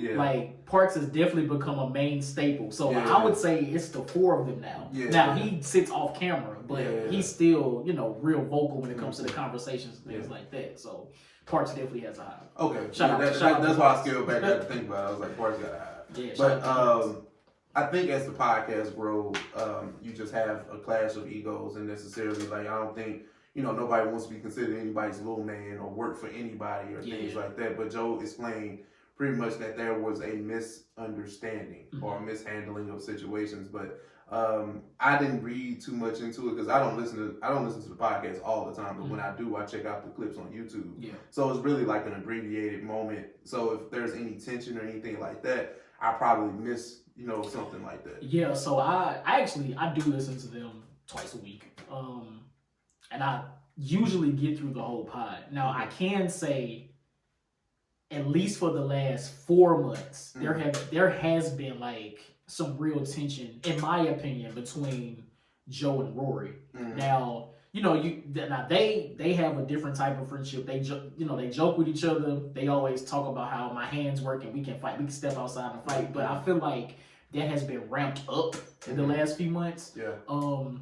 Parks has definitely become a main staple. So I would say it's the four of them now. Yeah. Now he sits off camera, but he's still, real vocal when it comes to the conversations and things like that. So Parks definitely has a hive. Okay. That's why I scaled back. I had to think about it. I was like, Parks got a hive. Yeah. But I think as the podcast grows, you just have a clash of egos, and necessarily, I don't think, nobody wants to be considered anybody's little man or work for anybody or things like that. But Joe explained pretty much that there was a misunderstanding or a mishandling of situations. But I didn't read too much into it because I don't listen to the podcast all the time. But when I do, I check out the clips on YouTube. Yeah. So it's really like an abbreviated moment. So if there's any tension or anything like that, I probably miss something like that. Yeah, so I do listen to them twice a week. And I usually get through the whole pod. Now I can say, at least for the last 4 months, there has been some real tension, in my opinion, between Joe and Rory. Now, they have a different type of friendship. They joke with each other. They always talk about how my hands work and we can fight. We can step outside and fight. But I feel like that has been ramped up in the last few months. Yeah. I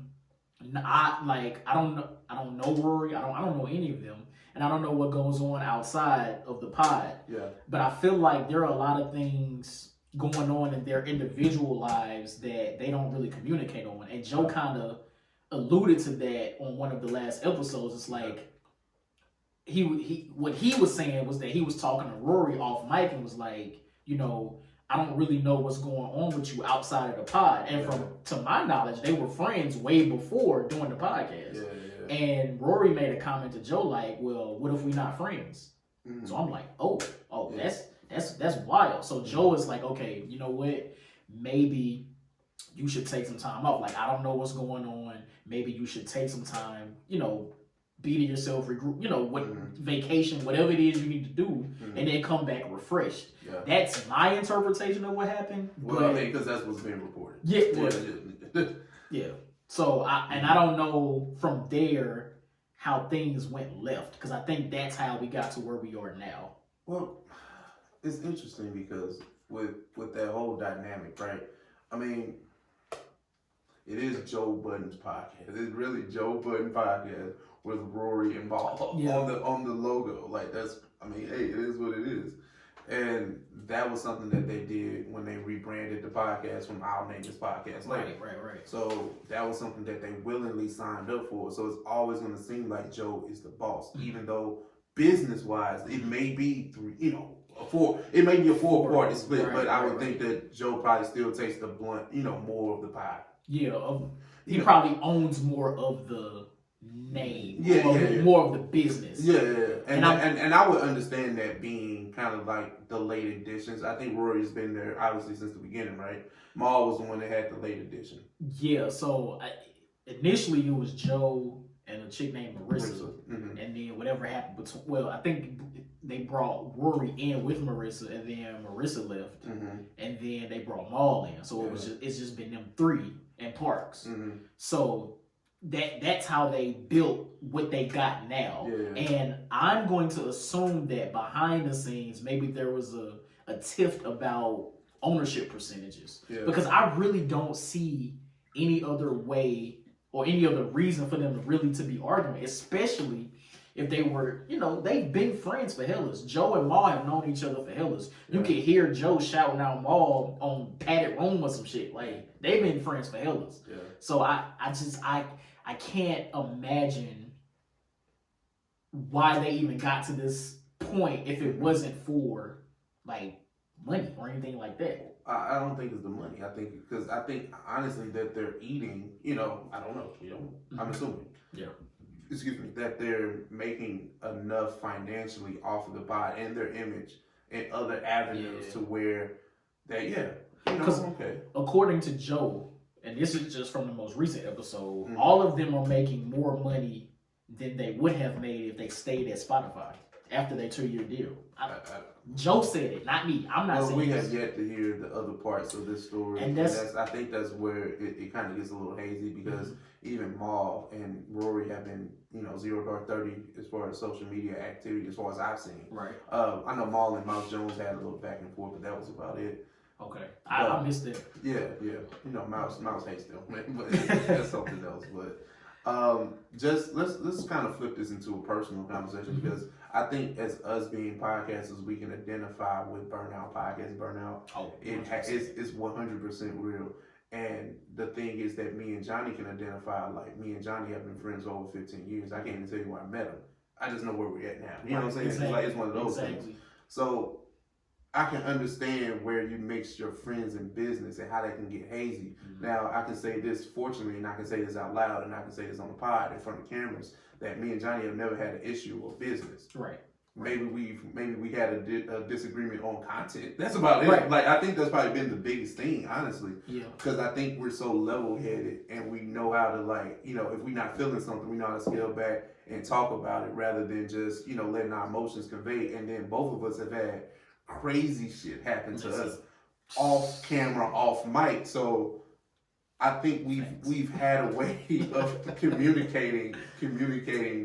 don't know Rory. I don't know any of them, and I don't know what goes on outside of the pod. Yeah. But I feel like there are a lot of things going on in their individual lives that they don't really communicate on. And Joe kind of alluded to that on one of the last episodes. It's like what he was saying was that he was talking to Rory off mic and was like, you know, I don't really know what's going on with you outside of the pod. And to my knowledge, they were friends way before doing the podcast. Yeah. And Rory made a comment to Joe like, well, what if we not friends? Mm-hmm. So I'm like, oh, that's wild. So Joe is like, okay, you know what? Maybe you should take some time off. Like, I don't know what's going on. Maybe you should take some time, you know, be to yourself, regroup, you know, what vacation, whatever it is you need to do, and then come back refreshed. Yeah. That's my interpretation of what happened. Well, I mean, because that's what's being reported. Yeah. So I don't know from there how things went left, because I think that's how we got to where we are now. Well, it's interesting because with that whole dynamic, right? I mean, it is Joe Budden's podcast. It's really Joe Budden podcast with Rory involved on the logo. Like, that's, I mean, hey, it is what it is. And that was something that they did when they rebranded the podcast from I'll Name This Podcast Later. Right. So that was something that they willingly signed up for. So it's always going to seem like Joe is the boss, even though business-wise, it may be a four-party split, but I would think that Joe probably still takes the blunt, more of the pie. Yeah, he probably owns more of the name, more of the business. And I would understand that being kind of like the late editions. I think Rory's been there obviously since the beginning, right? Maul was the one that had the late edition. Yeah, so initially it was Joe and a chick named Marissa, and then whatever happened between. Well, I think they brought Rory in with Marissa, and then Marissa left, and then they brought Maul in. So it's just been them three and Parks. So that's how they built what they got now. And I'm going to assume that behind the scenes, maybe there was a tiff about ownership percentages, because I really don't see any other way or any other reason for them really to be arguing, especially if they were, they've been friends for hellas. Joe and Maul have known each other for hellas. You can hear Joe shouting out Maul on Padded Room or some shit. Like, they've been friends for hellas. So I can't imagine why they even got to this point if it wasn't for, like, money or anything like that. I don't think it's the money. I think honestly that they're eating, I don't know, I'm assuming. Excuse me, that they're making enough financially off of the pod and their image and other avenues to where they, okay. According to Joe, and this is just from the most recent episode, all of them are making more money than they would have made if they stayed at Spotify after their 2-year deal. Joe said it, not me. I'm not saying we this. have yet to hear the other parts of this story. And I think that's where it kind of gets a little hazy, because even Maul and Rory have been, 0 dark 30 as far as social media activity, as far as I've seen. Right. I know Maul and Mouse Jones had a little back and forth, but that was about it. Okay. I missed it. Yeah. Mouse hates them, but that's something else. But just let's kind of flip this into a personal conversation, because I think as us being podcasters, we can identify with podcast burnout. It's 100% real. And the thing is that me and Johnny can identify, like, me and Johnny have been friends over 15 years. I can't even tell you where I met him. I just know where we're at now. You know what I'm saying? Exactly. It's one of those things. So I can understand where you mix your friends and business and how that can get hazy. Now, I can say this fortunately, and I can say this out loud, and I can say this on the pod in front of cameras, that me and Johnny have never had an issue of business. Right. Maybe we had a disagreement on content. That's about it. Right. Like, I think that's probably been the biggest thing, honestly. Yeah. Because I think we're so level-headed, and we know how to, like, if we're not feeling something, we know how to scale back and talk about it rather than just, letting our emotions convey. And then both of us have had crazy shit happen to us off camera, off mic. So I think we've had a way of communicating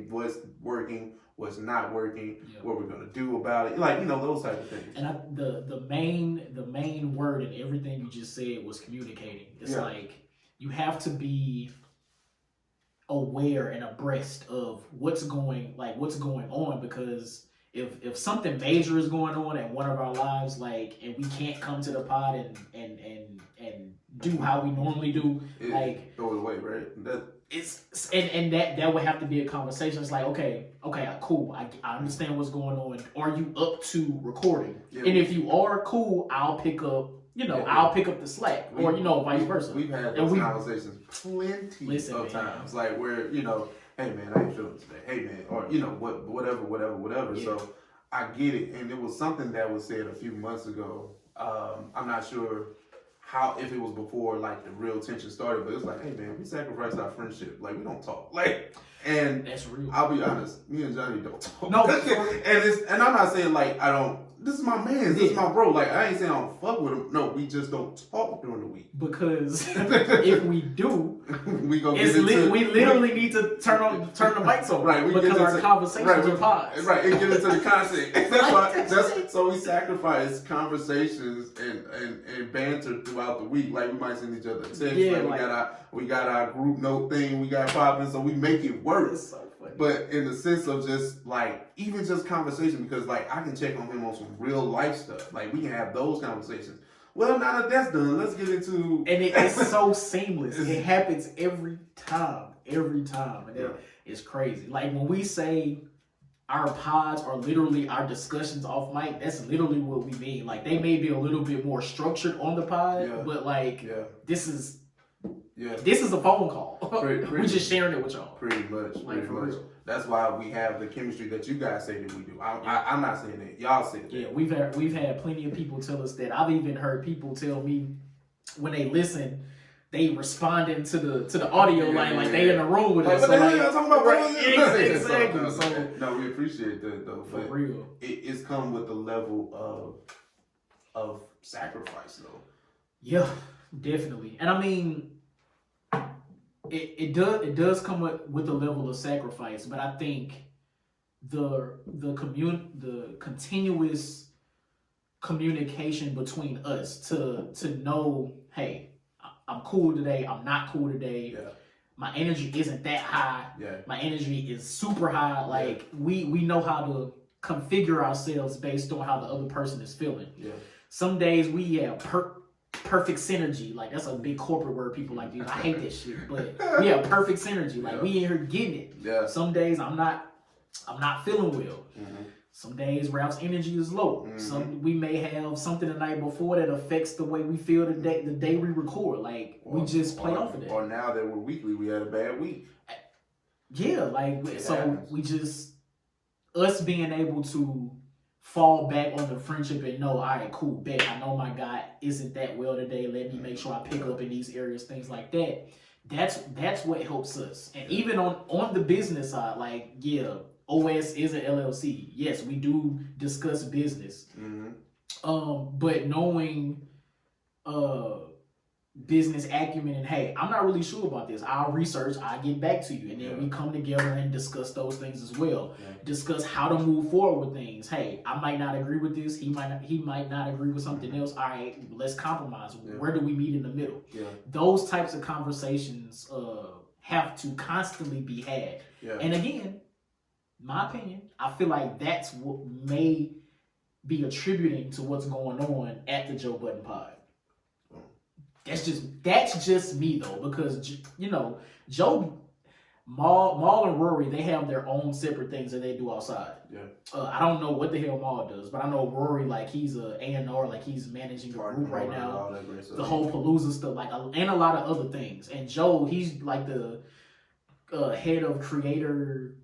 what's working, what's not working, Yeah. what we're gonna do about it, like, you know, those type of things. And the main word in everything you just said was communicating. It's like you have to be aware and abreast of what's going on, because if something major is going on in one of our lives, like, and we can't come to the pod and do how we normally do, like, throw it away, right? It's and that would have to be a conversation. It's like, okay, cool. I understand what's going on. Are you up to recording? Yeah, and if you are, cool, I'll pick up. I'll pick up the slack, or vice versa. We've had those conversations plenty of times, like where hey man, I ain't feeling today. Hey man, or whatever. Yeah. So I get it, and it was something that was said a few months ago. I'm not sure if it was before like the real tension started, but it's like, hey man, we sacrificed our friendship. Like, we don't talk. Like, and that's real. I'll be honest, me and Johnny don't talk. No, and I'm not saying like I don't. This is my man. This is my bro. Like, I ain't saying I don't fuck with him. No, we just don't talk during the week. Because if we do, we literally need to turn the mics on. Right. Because our conversations are pods. Right. And get into the content. So we sacrifice conversations and banter throughout the week. Like, we might send each other texts. Yeah, we got our group note thing. We got popping. So we make it work. It's so funny. But in the sense of just like, even just conversation, because like I can check on him on some real life stuff. Like, we can have those conversations. Well, now that that's done, let's get into. And it's so seamless. It happens every time. And it's crazy. Like, when we say our pods are literally our discussions off mic, that's literally what we mean. Like, they may be a little bit more structured on the pod, but like, this is a phone call. We're just sharing it with y'all. Pretty much. Real. That's why we have the chemistry that you guys say that we do. I'm not saying that. Y'all say that. Yeah, we've had plenty of people tell us that. I've even heard people tell me when they listen, they responding to the audio line like they in the room with us. What the hell y'all talking about? Right, exactly. No, we appreciate that though. For real. It's come with the level of sacrifice though. Yeah, definitely. And I mean, it does come with a level of sacrifice, but I think the continuous communication between us to know, hey, I'm cool today, I'm not cool today. Yeah. My energy isn't that high. Yeah. My energy is super high. Like, we know how to configure ourselves based on how the other person is feeling. Yeah. Some days we have perfect synergy. Like, that's a big corporate word people like to use. I hate that shit, but we have perfect synergy. Like, we in here getting it. Yeah. Some days I'm not feeling well. Mm-hmm. Some days Ralph's energy is low. Mm-hmm. We may have something the night before that affects the way we feel the day we record. Like, we just play off of that. Or now that we're weekly, we had a bad week. Yeah, like, we just, us being able to fall back on the friendship and know, all right, cool, bet, I know my guy isn't that well today. Let me make sure I pick up in these areas, things like that. That's what helps us. And even on the business side, like, yeah, OS is an LLC. Yes, we do discuss business. Mm-hmm. But knowing business acumen and, hey, I'm not really sure about this. I'll research, I'll get back to you. And then we come together and discuss those things as well. Yeah. Discuss how to move forward with things. Hey, I might not agree with this. He might not agree with something else. All right, let's compromise. Yeah. Where do we meet in the middle? Yeah. Those types of conversations have to constantly be had. Yeah. And again, my opinion, I feel like that's what may be attributing to what's going on at the Joe Budden Pod. That's just me though, because Joe, Maul and Rory, they have their own separate things that they do outside. Yeah. I don't know what the hell Maul does, but I know Rory, like, he's a A&R, like, he's managing a group right now. The whole Palooza stuff, like, and a lot of other things. And Joe, he's like the head of creator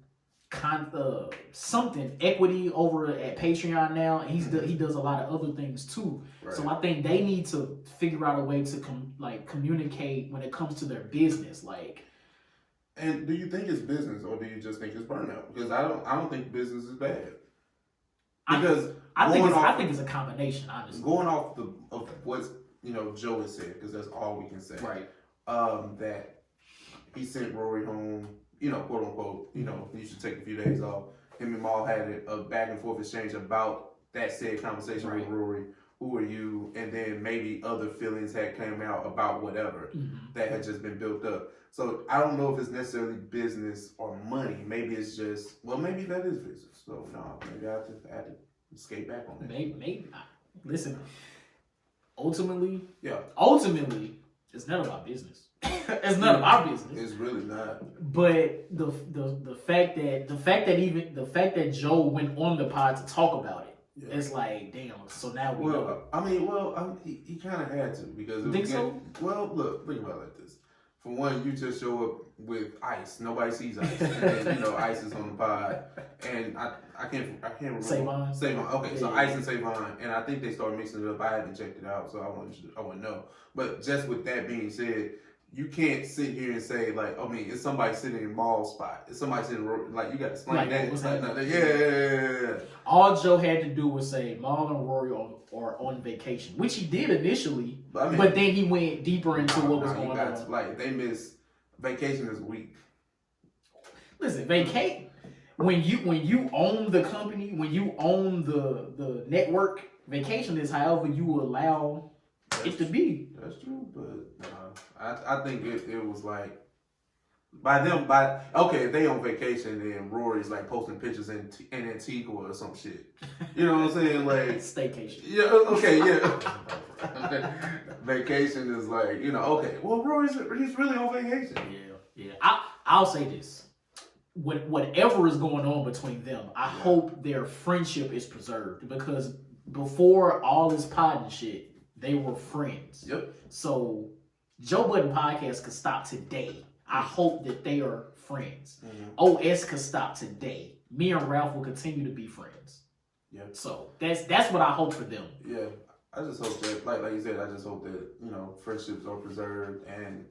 something equity over at Patreon now. And he does a lot of other things too. Right. So I think they need to figure out a way to communicate when it comes to their business. Like, and do you think it's business or do you just think it's burnout? Because I don't think business is bad. Because I think it's a combination, honestly. Going off of what Joe has said, because that's all we can say. Right. That he sent Rory home, quote unquote, you should take a few days off. him and Maul had a back and forth exchange about that said conversation with Rory. Who are you? And then maybe other feelings had came out about whatever that had just been built up. So I don't know if it's necessarily business or money. Maybe it's just, well, maybe that is business. So no, maybe I have to skate back on that. Maybe. Listen, ultimately, it's none of our business. It's none of our business. It's really not. But the fact that Joe went on the pod to talk about it, it's like, damn. So now we know. He kind of had to because you think so? Well, look, think about it like this. For one, you just show up with Ice. Nobody sees Ice, and then, Ice is on the pod, and I can't remember. Savon. Okay, so Ice and Savon, and I think they started mixing it up. I haven't checked it out, so I wouldn't know. But just with that being said, you can't sit here and say like, it's somebody sitting in Maul's spot. It's somebody sitting like you got to explain that. Yeah. All Joe had to do was say Maul and Rory are on vacation, which he did initially, but then he went deeper into what was going on. Like they miss vacation is a week. Listen, when you own the company, when you own the network, vacation is however you allow it to be. That's true, but I think it was like if they on vacation then Rory's like posting pictures in Antigua or some shit. You know what I'm saying? Like staycation. Yeah, okay, yeah. Vacation is like, okay. Well, he's really on vacation. Yeah. I'll say this. Whatever is going on between them, I hope their friendship is preserved because before all this pod and shit, they were friends. Yep. So Joe Budden podcast could stop today. I hope that they are friends. OS could stop today. Me and Ralph will continue to be friends. Yeah. So that's what I hope for them. Yeah. I just hope that, like you said, I just hope that, friendships are preserved and,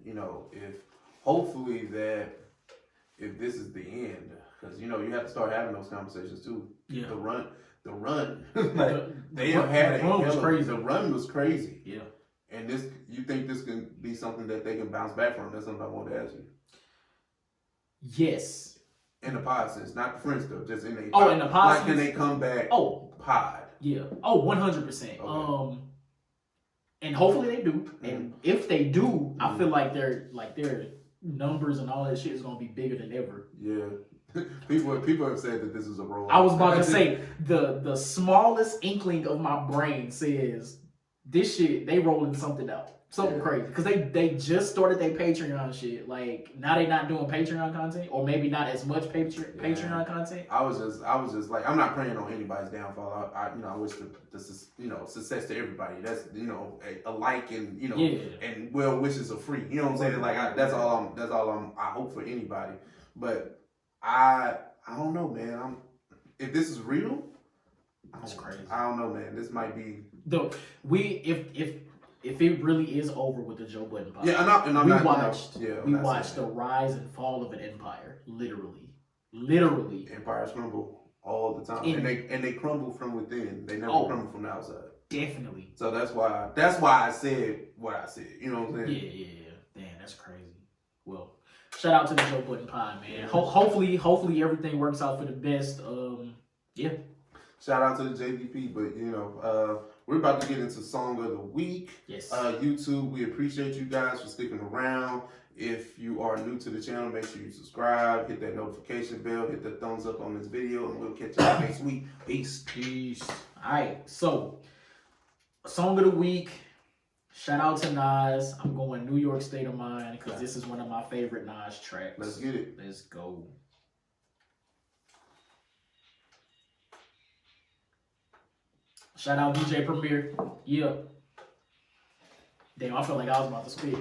hopefully that if this is the end, because, you have to start having those conversations too. Yeah. The run. They have had it. The run was crazy. Yeah. And you think this can be something that they can bounce back from? That's something I wanted to ask you. Yes. In the pod sense, not the friend stuff, just in the pod. In the pod sense? Can they come back? Pod. Yeah. 100%. Okay. And hopefully they do. And if they do, I feel like their numbers and all that shit is gonna be bigger than ever. Yeah. People have said that this is a roll. I was about to say the smallest inkling of my brain says this shit, they rolling something out. Something crazy. Because they just started their Patreon shit. Like, now they not doing Patreon content. Or maybe not as much Patreon content. I was just like, I'm not praying on anybody's downfall. I wish the success to everybody. That's, a like and, and well wishes are free. You know what I'm saying? Like, that's all I hope for anybody. But I don't know, man. If this is real, that's crazy. I don't know, man. This might be... If it really is over with the Joe Budden podcast, we watched the rise and fall of an empire, literally. Empires crumble all the time, and they crumble from within. They never crumble from the outside. Definitely. So that's why I said what I said. You know what I'm saying? Yeah. Damn, that's crazy. Well, shout out to the Joe Budden pod, man. Hopefully everything works out for the best. Yeah. Shout out to the JDP, but we're about to get into Song of the Week. Yes. YouTube, we appreciate you guys for sticking around. If you are new to the channel, make sure you subscribe, hit that notification bell, hit the thumbs up on this video, and we'll catch y'all next week. Peace. All right, so Song of the Week. Shout out to Nas. I'm going New York State of Mind because this is one of my favorite Nas tracks. Let's get it. Let's go. Shout out DJ Premier. Yeah. Damn, I feel like I was about to spit.